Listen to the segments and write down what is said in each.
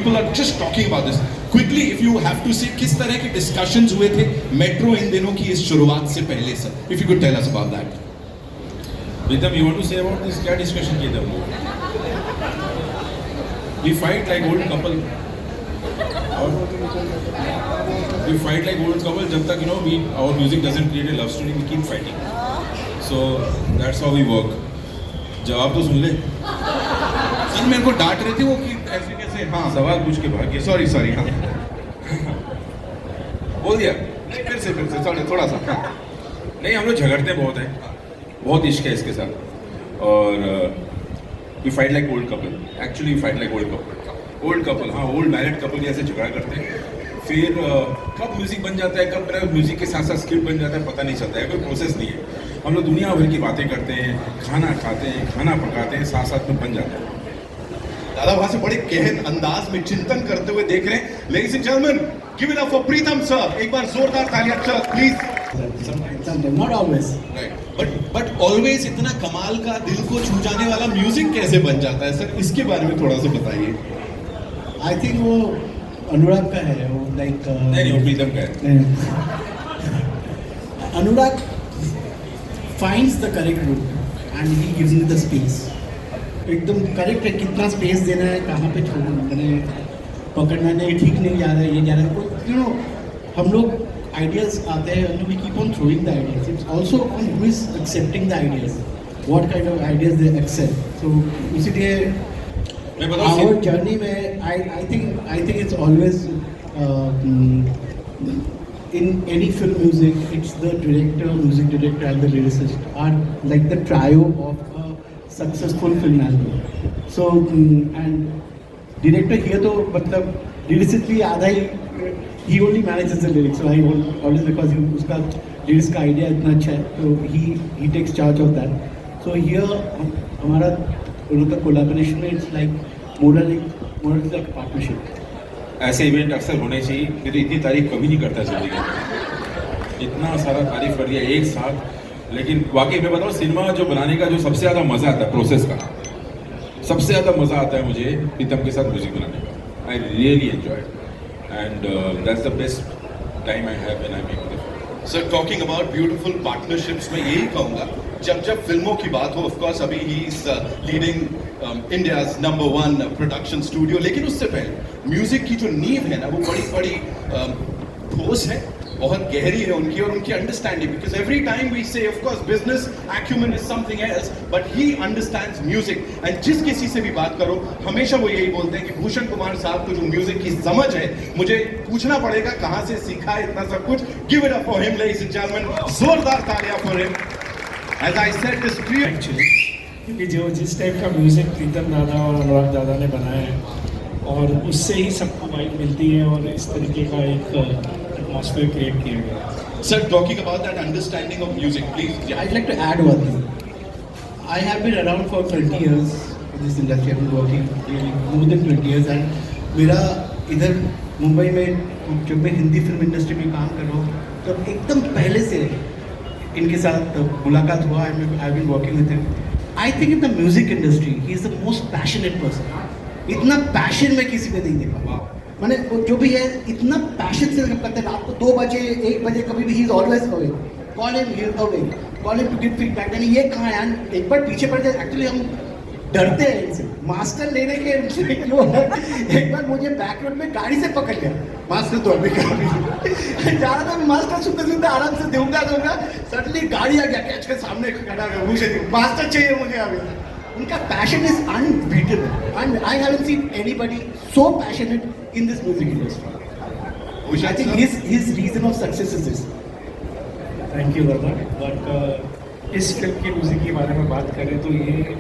people are just talking about this. Quickly, if you have to say, किस तरह के discussions हुए थे मेट्रो इन दिनों की इस शुरुआत से पहले sir? If you could tell us about that. Vitam, you want to say about this? क्या discussion किए थे हम लोग? We fight like old couple. We fight like old couple जब तक our music doesn't create a love story, we keep fighting. So that's how we work. जवाब तो सुन ले. सर मेरे को डांट रहे थे वो कि ऐसे कैसे हाँ सवाल पूछ के भाग गया. सॉरी हाँ बोल दिया. फिर से थोड़ा सा नहीं, हम लोग झगड़ते बहुत हैं, बहुत इश्क है इसके साथ. और we fight like old couple. Actually we fight like old couple. हाँ, ओल्ड मैरिड कपल जैसे झगड़ा करते हैं. फिर कब म्यूजिक बन जाता है, कब म्यूजिक के साथ साथ स्क्रिप्ट बन जाता है, पता नहीं चलता है. कोई प्रोसेस नहीं है. हम लोग दुनिया भर की बातें करते हैं, खाना खाते हैं, खाना पकाते हैं, साथ साथ में बन जाता है. दादा वहां से बड़े गहन अंदाज में चिंतन करते हुए देख रहे हैं. Ladies and gentleman, give it up for Pritam sir. एक बार जोरदार तालियां sir please. Sometimes, not always. But always इतना कमाल का दिल को छू जाने वाला म्यूजिक कैसे बन जाता है सर? इसके बारे में थोड़ा सा बताइए. I think वो अनुराग का है, वो like नहीं, वो प्रीतम का है. अनुराग finds the correct route and he gives me the space. एकदम करेक्ट है, कितना स्पेस देना है, कहाँ पे छोड़ना है, पकड़ना नहीं, ठीक नहीं जा रहा है, ये जा रहा है. हम लोग आइडियाज आते हैं and we keep on throwing the ideas. It's also on who is accepting the ideas, what kind of ideas they accept. So इसीलिए our journey में I think it's always in any film music, it's the director, music director and the lyricist are like the trio of a successful film album. So and director here तो मतलब lyricist भी आधा ही, he only manages the lyrics. So I always, because उसका lyrics का idea इतना अच्छा है, तो he takes charge of that. So here हमारा दोनों का collaboration में it's like more like a partnership. ऐसे इवेंट अक्सर होने चाहिए. मैं तो इतनी तारीफ कभी नहीं करता जिंदगी में. इतना सारा तारीफ कर दिया एक साथ. लेकिन वाकई मैं बताऊँ, सिनेमा जो बनाने का जो सबसे ज़्यादा मज़ा आता है, प्रोसेस का सबसे ज़्यादा मज़ा आता है मुझे प्रीतम के साथ म्यूजिक बनाने का. I really enjoy and that's the best time I have when I make the film. Sir talking about beautiful partnerships, मैं यही कहूँगा जब फिल्मों की बात हो, ऑफ कोर्स अभी he is leading India's number 1 production studio, लेकिन उससे पहले म्यूजिक की जो नींव है ना वो बड़ी ठोस है, बहुत गहरी है उनकी और उनकी understanding. Because every time we say of course business acumen is something else, but he understands music. And जिस किसी से भी बात करो हमेशा वो यही बोलते हैं कि भूषण कुमार साहब को जो म्यूजिक की समझ है, मुझे पूछना पड़ेगा कहाँ से सीखा है इतना सब कुछ. Give it up for him ladies and gentleman, जोरदार तालियां for him. As I said this tree actually, क्योंकि जो जिस टाइप का म्यूज़िक प्रीतम दादा और अनुराग दादा ने बनाया है, और उससे ही सबको वाइब मिलती है और इस तरीके का एक एटमॉस्फेयर क्रिएट किया गया. Sir talking about that understanding of music please. I'd like to add one thing. I have been around for 20 years in this industry. I've been working really more than 20 years and मेरा इधर मुंबई में जब मैं Hindi film industry में काम कर रहा हूँ, तब एकदम पहले से इनके साथ मुलाकात हुआ. I've been working with him. I think in the music industry, he is the most passionate person. इतना पैशन में किसी ने नहीं देखा. मैंने जो भी है इतना पैशन से करते हैं. रात को 2 बजे 1 बजे कभी भी he is always awake. Call him, he is awake. Call him to give feedback. यानी ये कहाँ है, एक बार पीछे पड़ जाए. एक्चुअली हम डरते हैं इनसे मास्टर लेने के. एक बार मुझे बैक रोड में गाड़ी से पकड़ लिया मास्टर, तो अभी जा रहा था मास्टर, सुनते आराम से दूंगा सडनली गाड़ी आ गया, कैच के सामने खड़ा हो. मुझे मास्टर चाहिए मुझे अभी. उनका passion is unbeatable and I haven't seen anybody so passionate in this music industry. I think his reason of success is this. Thank you दादा. बट इस फिल्म की म्यूज़िक के बारे में बात करें तो ये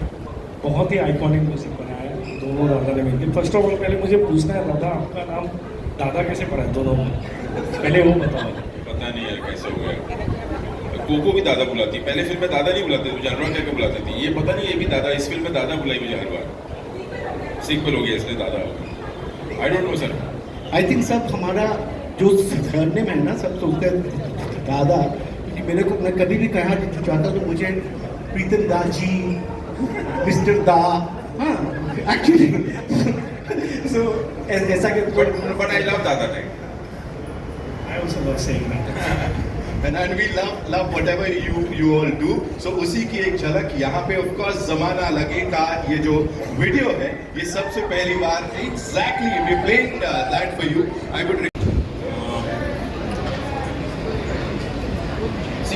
बहुत ही आइकॉनिक म्यूज़िक बनाया है दोनों दादा ने मिलकर. फर्स्ट ऑफ ऑल पहले मुझे पूछना है, दादा आपका नाम दादा कैसे पड़ा है दोनों में? पहले वो बताओ. पता नहीं यार कैसे हो गया. कोको भी दादा बुलाती, पहले फिल्म में दादा नहीं बुलाते, मुझे अनुराग करके बुलाती थी. ये पता नहीं, ये भी दादा, इस फिल्म में दादा बुलाई मुझे हर बार. सीक्वल हो गया इसलिए दादा हो गया. I don't know sir. I think सब हमारा जो सरनेम है ना, सब सोचते हैं दादा. क्योंकि मेरे को, मैं कभी भी कहा चाहता तो मुझे प्रीतम दा जी, मिस्टर दा. हाँ एक्चुअली सो ऐसा कि But I love Dada Tank. I also love saying that. and we love whatever you all do. So उसी की एक झलक यहाँ पे of course जमाना लगे का ये जो वीडियो है ये सबसे पहली बार exactly we played that for you. I would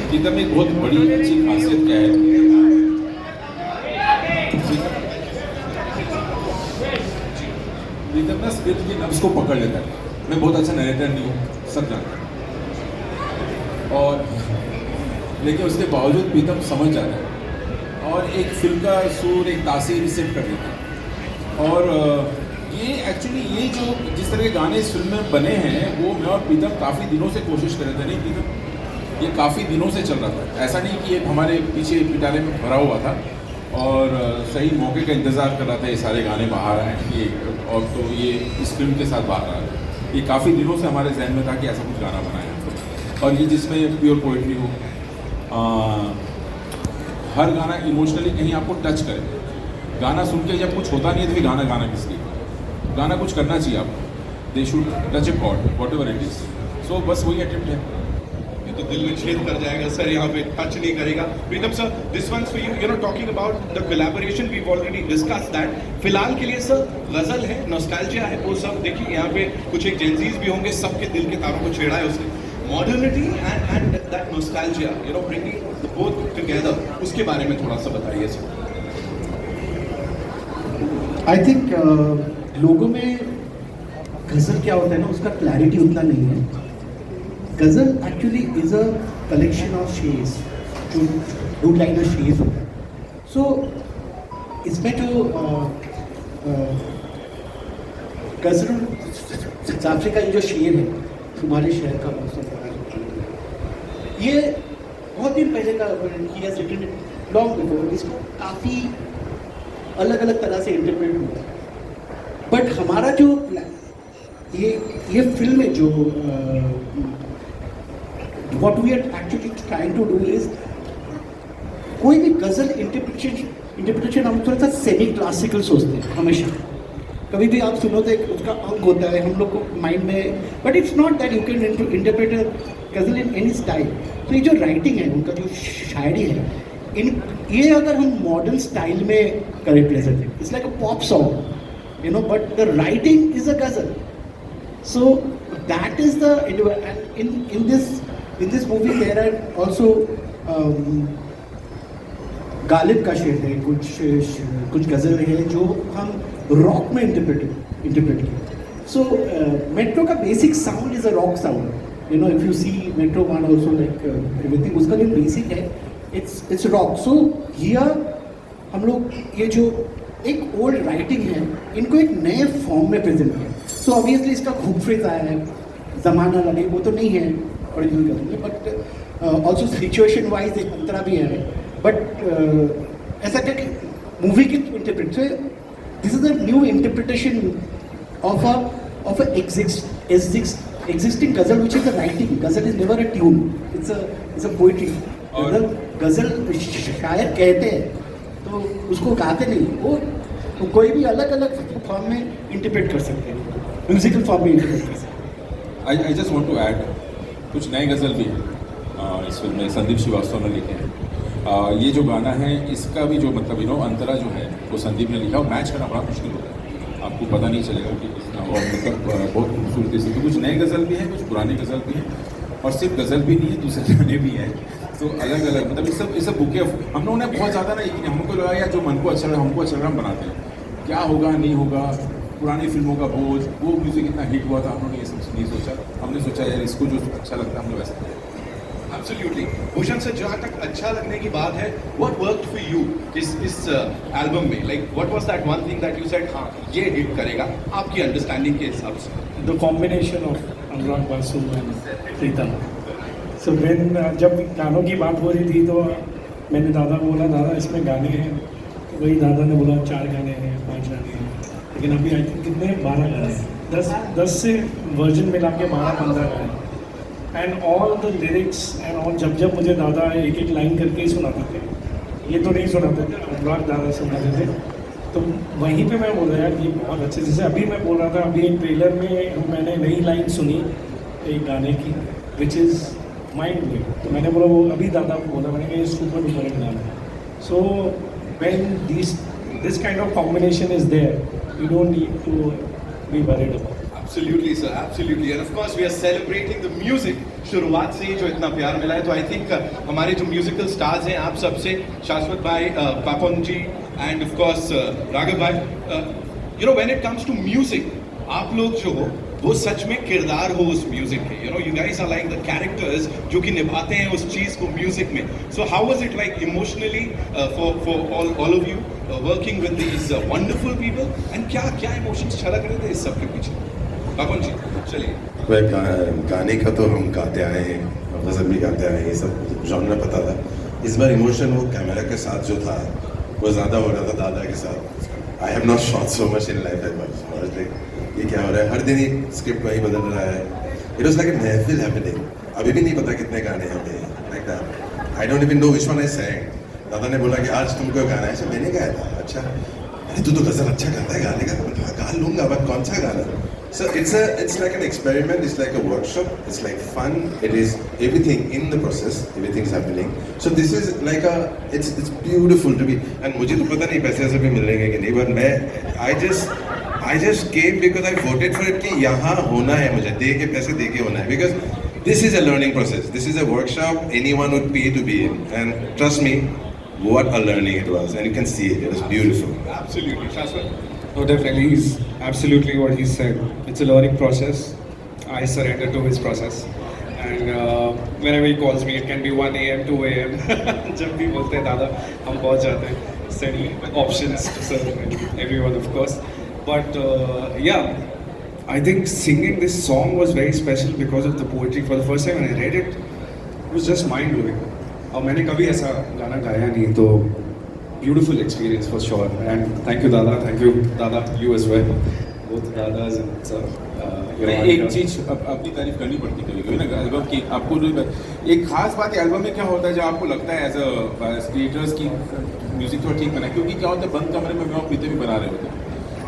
प्रीतम में एक बहुत बड़ी अच्छी खासियत क्या है, प्रीतम ना स्क्रिप्ट की नब्ज को पकड़ लेता है. मैं बहुत अच्छा नरेटर नहीं हूँ, सब जानता है, और लेकिन उसके बावजूद प्रीतम समझ जाता है और एक फिल्म का सूर, एक तासीर सेट कर देता है. और ये एक्चुअली ये जो जिस तरह के गाने इस फिल्म में बने हैं वो मैं और प्रीतम काफ़ी दिनों से कोशिश कर रहे थे. नहीं प्रीतम, ये काफ़ी दिनों से चल रहा था, ऐसा नहीं कि ये हमारे पीछे पिटारे में भरा हुआ था और सही मौके का इंतज़ार कर रहा था ये सारे गाने बाहर आए ये, और तो ये इस फिल्म के साथ बाहर आ रहा है. ये काफ़ी दिनों से हमारे जहन में था कि ऐसा कुछ गाना बनाया और ये जिसमें प्योर पोइट्री हो, हर गाना इमोशनली कहीं आपको टच करे. गाना सुन के जब कुछ होता नहीं है तो फिर गाना किस लिए, गाना कुछ करना चाहिए आपको. They should touch a chord whatever it is. So बस वही अटेम्प्ट है. तो दिल में छेद कर जाएगा सर, यहाँ पे टच नहीं करेगा. Pritam sir, this once for you know talking about the collaboration we already discussed that. फिलहाल के लिए सर गजल है, नॉस्टैल्जिया है, वो सब देखिए यहाँ पे कुछ एक जेंजीज भी होंगे, सबके दिल के तारों को छेड़ा है उसने. Modernity and that nostalgia you know bringing both together, उसके बारे में थोड़ा सा बताइए सर. आई थिंक लोगों में गज़ल क्या होता है ना उसका क्लैरिटी उतना नहीं है. Ghazal actually is a collection of shers, जो 2 लाइनर शेयर्स होता है. सो इसमें जो गज़ल साउथ अफ्रीका का जो शेर है, तुम्हारे शहर का मौसम बड़ा है, ये बहुत दिन पहले का लॉन्ग बिफोर. इसको काफ़ी अलग अलग तरह से इंटरप्रेट हुआ है. बट हमारा जो ये फिल्म है जो what we are actually trying to do is कोई भी गज़ल इंटरप्रिटेशन हम थोड़ा सा सेमी क्लासिकल सोचते हैं हमेशा. कभी भी आप सुनो तो एक उसका अंग होता है हम लोग को माइंड में, but it's not that you can interpret ghazal in any style. तो ये जो राइटिंग है, उनका जो शायरी है, ये अगर हम मॉडर्न स्टाइल में करें present, it's like a pop song you know, but the writing is a ghazal. So that is the end in this movie there are also Ghalib का शेर है, कुछ गज़ल है जो हम रॉक में इंटरप्रेट किए. सो मेट्रो का basic sound is a rock sound, you know. If you see Metro 1 also like everything, उसका जो बेसिक है इट्स रॉक. सो हियर हम लोग ये जो एक ओल्ड राइटिंग है इनको एक नए फॉर्म में प्रेजेंट किया. सो ऑब्वियसली इसका खूब फ्रेज आया है, ज़माना लगे, वो तो नहीं है ओरिजिनल करेंगे, बट ऑल्सो सिचुएशन वाइज एक अंतरा भी है. बट ऐसा क्या कि मूवी की interpret, this is a new interpretation of a existing ghazal which is a writing. Ghazal is never a tune, it's a poetry. गज़ल शायर कहते हैं तो उसको गाते नहीं, वो तो कोई भी अलग अलग फॉर्म में इंटरप्रेट कर सकते हैं, म्यूजिकल फॉर्म में इंटरप्रेट कर सकते हैं. I just want to add कुछ नए गज़ल भी हैं इस फिल्म में, संदीप श्रीवास्तव ने लिखे हैं. ये जो गाना है इसका भी जो मतलब यू नो अंतरा जो है वो संदीप ने लिखा, और मैच करना बड़ा मुश्किल होता है, आपको पता नहीं चलेगा कि कितना, और मतलब बहुत खूबसूरती से. तो कुछ नए गज़ल भी हैं, कुछ पुराने गज़ल भी हैं, और सिर्फ गज़ल भी नहीं है, दूसरे गाने भी हैं. तो अलग अलग मतलब ये सब बुके हम लोगों ने बहुत ज़्यादा ना, हमको लगा यार जो मन को अच्छा लगा, हमको अच्छा लगा हम बनाते हैं, क्या होगा नहीं होगा. पुरानी फिल्मों का बोझ, वो म्यूज़िक इतना हिट हुआ था, हम लोगों ने ये सब नहीं सोचा. हमने सोचा यार इसको जो अच्छा लगता है हम लोग वैसा करें. Absolutely. भूषण सर, जहाँ तक अच्छा लगने की बात है, what worked for you इस एल्बम में? Like what was that one thing that you said, हाँ ये हिट करेगा आपकी अंडरस्टैंडिंग के हिसाब से? The combination of Anurag Basu and Pritam. So when जब गानों की बात हो रही थी तो मैंने दादा को बोला, दादा इसमें गाने हैं, तो वही दादा ने बोला 4 गाने हैं, 5 गाने हैं, लेकिन अभी आई थिंक कितने 12 गाने हैं, 10 से वर्जन मिला के 12-15 गाने. And all the lyrics and all, जब मुझे दादा एक लाइन करके ही सुनाते थे, ये तो नहीं सुनाते थे, अनुराग दादा सुनाते थे. तो वहीं पे मैं बोल रहा यार ये बहुत अच्छे, जैसे अभी मैं बोल रहा था, अभी एक ट्रेलर में मैंने नई लाइन सुनी एक गाने की विच इज़ माइंड ब्लोइंग, तो मैंने बोला वो अभी दादा को बोला, मैंने कहा ये सुपर डुपर एक गाना है. So when this kind of combination is there, you don't need to be worried about. Absolutely, sir. Absolutely. And of course, we are celebrating the music. शुरुआत से ही जो इतना प्यार मिला है, तो आई थिंक हमारे जो म्यूजिकल स्टार्स हैं आप सबसे, शाश्वत भाई, Papon ji and of course Raghav भाई, you know when it comes to music, आप लोग जो हो वो सच में किरदार हो उस म्यूजिक के. You know you guys are like the characters जो कि निभाते हैं उस चीज को म्यूजिक में. So how was it like emotionally for all of you working with these wonderful people, and क्या क्या इमोशंस छलक रहे थे इस सब के पीछे? पापन जी चलिए. गाने का तो हम गाते आए हैं, गज़ल भी गाते आए हैं, ये सब जॉनर पता था. इस बार इमोशन वो कैमरा के साथ जो था वो ज़्यादा हो रहा था दादा के साथ. I have not shot so much in life as much. ये क्या हो रहा है, हर दिन ही स्क्रिप्ट वही बदल रहा है. इट वॉज लाइक ए महफिल हैपनिंग. अभी भी नहीं पता कितने गाने हैं like that. I don't even know which one I sang. दादा ने बोला कि आज तुमको गाना है, ऐसा मैंने गाया था. अच्छा, अरे तू तो गज़ल अच्छा गाता है, गाने का गा लूँगा, बट कौन सा गाना. So it's like an experiment, it's like a workshop, it's like fun, it is everything in the process, everything's happening. So this is like it's beautiful to be, and मुझे तो पता नहीं पैसे ऐसे भी मिलेंगे कि नहीं, but I just came because I voted for it कि यहाँ होना है, मुझे दे के पैसे दे के होना है, because this is a learning process, this is a workshop anyone would pay to be in, and trust me, what a learning it was, and you can see it was beautiful. Absolutely. शाश्वत. No, definitely, he's absolutely what he said. It's a learning process. I surrender to his process. And whenever he calls me, it can be 1 a.m., 2 a.m. जब भी बोलते हैं दादा, हम पहुंच जाते हैं. Sending options to serve everyone, of course. But yeah, I think singing this song was very special because of the poetry. For the first time when I read it, it was just mind-blowing. और मैंने कभी ऐसा गाना गाया नहीं, तो beautiful experience for sure, and thank you dada, you as well, both dadas. And एक चीज अपनी तारीफ करनी पड़ती कभी कभी ना एल्बम की. आपको जो एक खास बात है एल्बम में क्या होता है, जब आपको लगता है एज अ क्रिएटर्स की म्यूजिक थोड़ा ठीक बना, क्योंकि क्या होता है बंद कमरे में मैं पीते भी बना रहे होते हैं,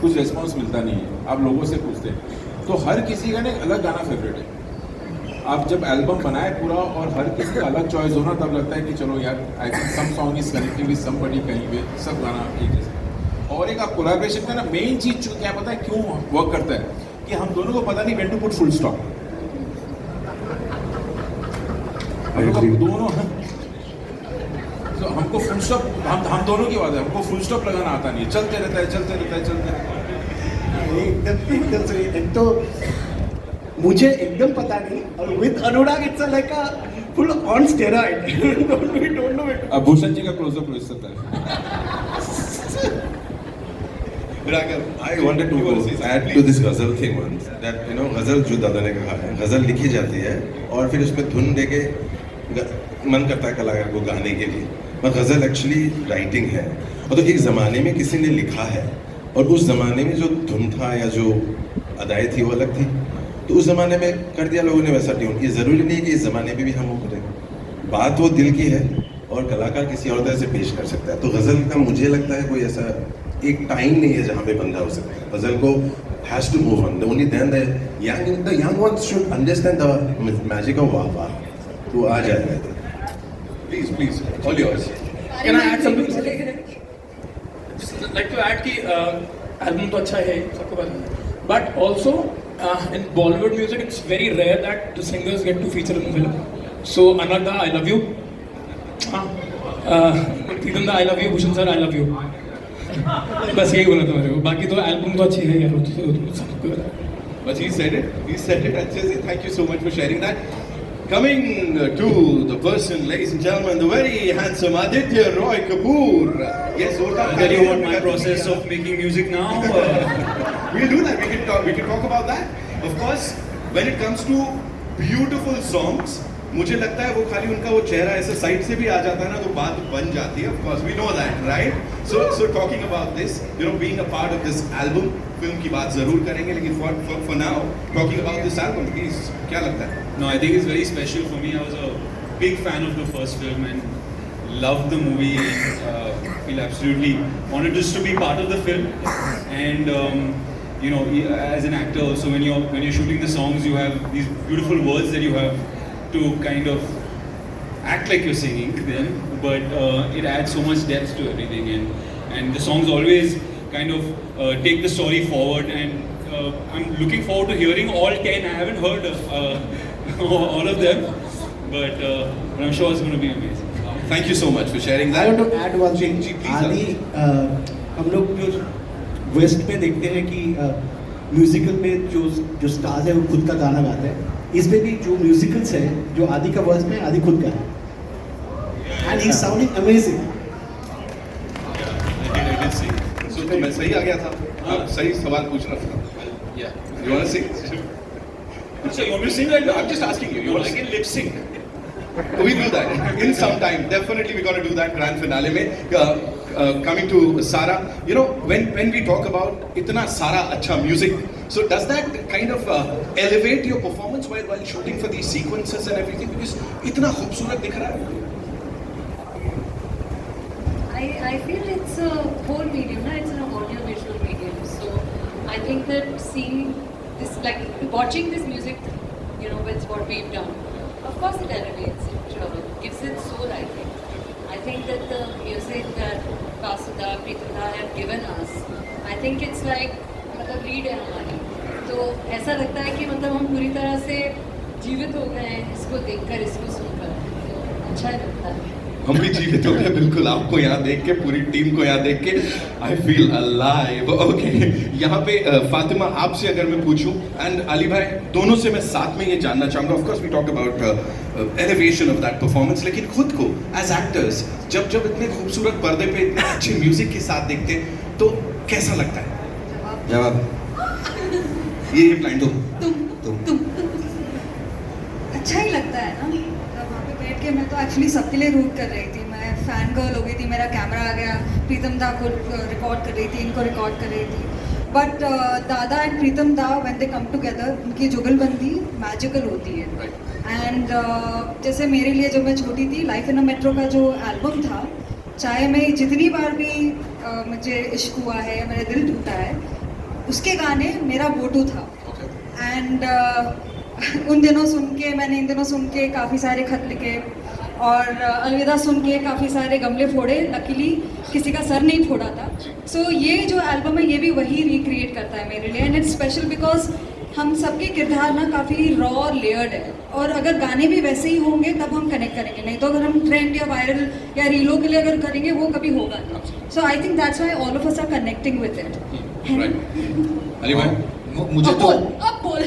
कुछ रिस्पॉन्स मिलता नहीं है, आप लोगों से पूछते हैं, तो हर किसी का ना एक अलग गाना फेवरेट है. आप जब एल्बम बनाए पूरा और हर किसी का अलग चॉइस हो ना, तब लगता है कि चलो यार I think some song is connecting with somebody कहीं पे, सब गाना एक जैसा. और एक आप कोलैबोरेशन का ना मेन चीज क्या पता है क्यों वर्क करता है, कि हम दोनों को पता नहीं when to put full stop. दोनों तो हमको फुल स्टॉप, हम दोनों की बात है, हमको फुल स्टॉप लगाना आता नहीं है, चलते रहता है. एकदम सही. एक तो मुझे एकदम पता नहीं, और with Anurag it's like a full on steroid. Don't know it. अब भूषण जी का क्लोजअप हो सकता है. I wanted to add to this ghazal thing once, that you know ghazal जो दादा ने कहा है, ghazal लिखी जाती है और फिर उसमें धुन देके मन करता है कलाकार को गाने के लिए, पर ghazal एक्चुअली राइटिंग है. और तो एक ज़माने में किसी ने लिखा है, और उस ज़माने में जो धुन था या जो अदाएँ थी वो अलग थी, तो उस ज़माने में कर दिया लोगों ने वैसा ट्यून. ये ज़रूरी नहीं कि इस ज़माने में भी हम वो करें. बात वो दिल की है और कलाकार किसी और तरह से पेश कर सकता है. तो गज़ल का मुझे लगता है कोई ऐसा एक टाइम नहीं है जहाँ पे बंदा हो सकता है. गज़ल को has to move on. Only then the young ones should understand the magic of वाह वाह. तो आ जाएगा. Please all yours. Can I add something? Just like to add कि album तो अच्छा है सबको पता है, but also in Bollywood music it's very rare that the singers get to feature in the film. So Ananda, I love you. Pritam da, I love you. Bhushan sir, I love you. बस यही बोला था मेरे को. बाकी तो album तो अच्छी है यार. But he said it अच्छे से. Thank you so much for sharing that. Coming to the person, ladies and gentlemen, the very handsome Aditya Roy Kapoor. Yes, Tell you what my process of making music now. We'll do that. We can talk about that. Of course, when it comes to beautiful songs, मुझे लगता है वो खाली उनका वो चेहरा ऐसे side से भी आ जाता है ना, तो बात बन जाती है. Of course, we know that, right? So talking about this, you know, being a part of this album, film की बात जरूर करेंगे, लेकिन for now, talking about this album, please, क्या लगता है? No, I think it's very special for me. I was a big fan of the first film and loved the movie. Feel absolutely honored just to be part of the film. And you know, as an actor, also when you're shooting the songs, you have these beautiful words that you have to kind of act like you're singing them, but it adds so much depth to everything, and the songs always kind of take the story forward. And I'm looking forward to hearing all 10. I haven't heard all of them, but I'm sure it's going to be amazing. Thank you so much for sharing I that. want to add one thing. Ji, please, आदि हम लोग जो waste में देखते हैं कि musical में जो स्टार्स है वो खुद का गाना गाते हैं. इसमें भी जो म्यूजिकल्स है जो आदि का वर्स में आदि खुद का है and he sounding amazing. I did see. So तो मैं सही आ गया था. आप सही सवाल पूछ रहा था. Yeah. You want to sing? So you want me to sing right now? I'm just asking you. You want to sing lip sync? We do that in some time. Definitely we're going to do that grand finale में. Coming to Sara, you know, when we talk about itna sara acha music, so does that kind of elevate your performance while shooting for these sequences and everything, because itna khoobsurat dikh raha hai? I feel it's a whole medium, na? It's an audio visual medium. So I think that seeing this, like watching this music, you know, with what we've done, of course it elevates it, gives it soul, I think. I think that the music that Vasudha, Preetanda have given us, I think it's like मतलब read है हमारी, तो ऐसा लगता है कि मतलब हम पूरी तरह से जीवित हो गए हैं इसको देखकर, इसको सुनकर, तो अच्छा लगता है. हम भी जीवित हो गए बिल्कुल आपको यहाँ देख के, पूरी टीम को यहाँ देख के. I feel alive. ओके, यहाँ पे फातिमा आपसे अगर मैं पूछूं, एंड अली भाई, दोनों से मैं साथ में ये जानना चाहूँगा. Of course we talk about elevation of that performance, लेकिन खुद को एज एक्टर्स जब इतने खूबसूरत पर्दे पे इतने अच्छे म्यूजिक के साथ देखते हैं तो कैसा लगता है? जवाब ये ब्लाइंड तुम अच्छा ही लगता है ना. वहाँ पे बैठ के मैं तो एक्चुअली सबके लिए रूट कर रही थी. मैं फैन गर्ल हो गई थी. मेरा कैमरा आ गया, प्रीतम दा को रिकॉर्ड कर रही थी, इनको रिकॉर्ड कर रही थी. बट दादा एंड प्रीतम दा व्हेन दे कम टुगेदर, उनकी जुगलबंदी मैजिकल होती है. एंड जैसे मेरे लिए जब मैं छोटी थी, लाइफ इन अ मेट्रो का जो एल्बम था, चाहे मैं जितनी बार भी मुझे इश्क हुआ है, मेरा दिल टूटा है, उसके गाने मेरा गो-टू था. एंड उन दिनों सुन के, मैंने इन दिनों सुन के काफ़ी सारे खत लिखे और अलविदा सुन के काफ़ी सारे गमले फोड़े. लकीली किसी का सर नहीं फोड़ा था. सो ये जो एल्बम है ये भी वही रिक्रिएट करता है मेरे लिए. एंड इट्स स्पेशल बिकॉज हम सबके किरदार ना काफ़ी रॉ और लेयर्ड है, और अगर गाने भी वैसे ही होंगे तब हम कनेक्ट करेंगे. नहीं तो अगर हम ट्रेंड या वायरल या रीलों के लिए अगर करेंगे वो कभी होगा नहीं. So I think that's why all of us are connecting with it. Ali भाई, मुझे तो अब बोल.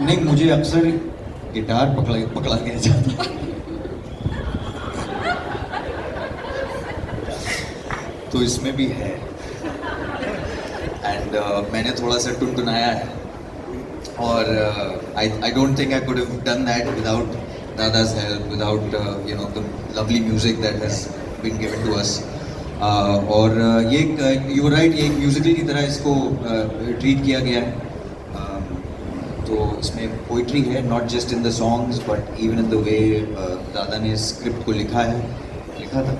नहीं, मुझे अक्सर गिटार पकड़ा गया जाता. तो इसमें भी है. एंड मैंने थोड़ा सा टुनटुनाया है, और I don't think I could have done that without दादा's help, without you know, the lovely music that has been given to us. और ये यू राइट, ये एक म्यूजिकल की तरह इसको ट्रीट किया गया है. तो इसमें पोइट्री है, not just in the songs but even in the way दादा ने स्क्रिप्ट को लिखा था,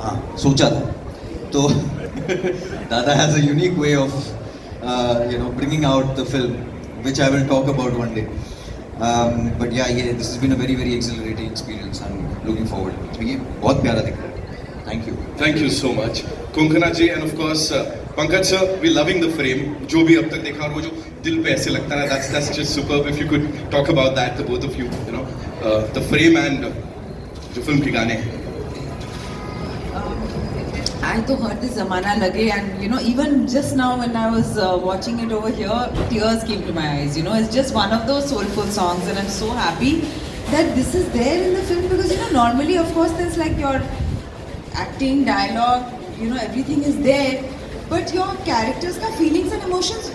हाँ सोचा था. तो दादा has a unique way of you know, bringing out the film, which I will talk about one day. But yeah, this has been a very, very exhilarating experience. I'm looking forward. तो ये बहुत प्यारा दिख रहा है. Thank you. Thank you so much, Konkana ji, and of course Pankaj sir. We're loving the frame. जो भी अब तक देखा और वो जो दिल पे ऐसे लगता है, that's just superb. If you could talk about that, the both of you, you know, the frame and जो फिल्म के गाने हैं. I तो heard this Zamana Lage, and you know, even just now when I was watching it over here, tears came to my eyes. You know, it's just one of those soulful songs, and I'm so happy that this is there in the film, because you know, normally of course there's like your acting, dialogue, you know, everything is there, but your characters ka feelings and emotions,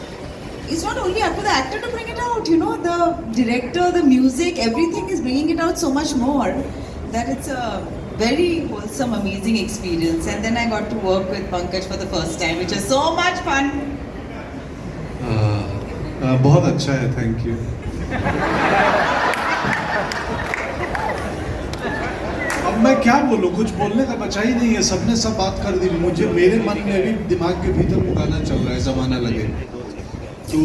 it's not only up to the actor to bring it out. You know, the director, the music, everything is bringing it out so much more that it's a very wholesome, amazing experience. And then I got to work with Pankaj for the first time, which is so much fun. बहुत अच्छा है, thank you. अब मैं क्या बोलूँ, कुछ बोलने का बचा ही नहीं है, सबने सब बात कर दी। मुझे मेरे मन में भी दिमाग के भीतर वो गाना चल रहा है, ज़माना लगे, तो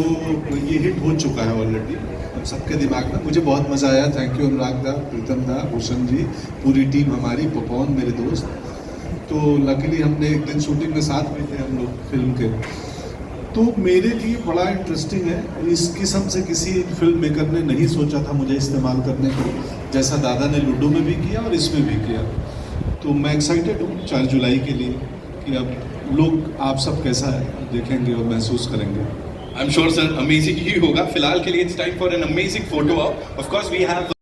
ये हिट हो चुका है ऑलरेडी सबके दिमाग में। मुझे बहुत मज़ा आया। थैंक यू अनुराग दा, प्रीतम दा, भूषण जी, पूरी टीम हमारी, पपौन मेरे दोस्त। तो लकीली हमने एक दिन शूटिंग में साथ में थे हम लोग फिल्म के। तो मेरे लिए बड़ा इंटरेस्टिंग है, इस किस्म से किसी फिल्म मेकर ने नहीं सोचा था मुझे इस्तेमाल करने को, जैसा दादा ने लूडो में भी किया और इसमें भी किया। तो मैं एक्साइटेड हूँ 4 जुलाई के लिए कि अब लोग आप सब कैसा है देखेंगे और महसूस करेंगे। I'm sure sir, amazing ही होगा। फिलहाल के लिए it's time for an amazing photo op. Of course we have